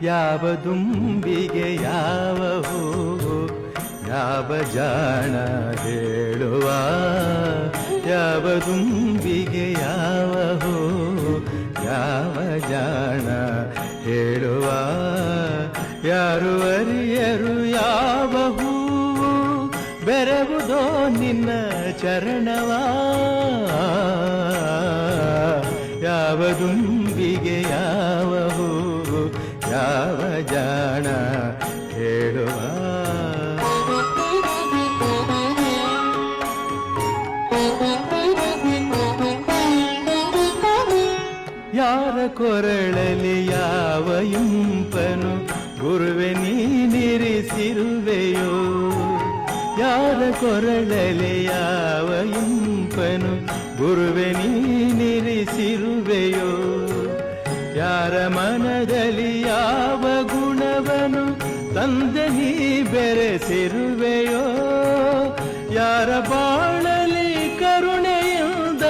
ಯಾವ ದುಂಬಿಗೆ ಯಾವ ಹೂವು ಯಾವ ಜಾಣ ಹೇಳುವ ಯಾವ ದುಂಬಿಗೆ ಯಾವ ಹೂವು ಯಾವ ಜಾಣ ಹೇಳುವ ಯಾರು ಅರಿಯರು ಯಾವ ಹೂವು ಬೆರಗುದೋ ನಿನ್ನ ಚರಣವ ಯಾವ ದುಂಬಿಗೆ ಯಾವ ಹೂವು ಯಾವ ಜಾಣ ಹೇಳುವ ಯಾರ ಕೊರಳಲಿ ಯಾವ ಇಂಪನು ಗುರುವೆ ನೀನಿರಿಸಿರುವೆಯೋ ಯಾರ ಕೊರಳಲಿ ಯಾವ ಇಂಪನು ಗುರುವೆ ನೀನಿರಿಸಿರುವೆಯೋ ಯಾರ ಮನದಲ್ಲಿ ಯಾವ ಗುಣವನು ತಂದೆ ನೀ ಬೆರೆಸಿರುವೆಯೋ ಯಾರ ಬಾಳಲಿ ಕರುಣೆಯಿಂದ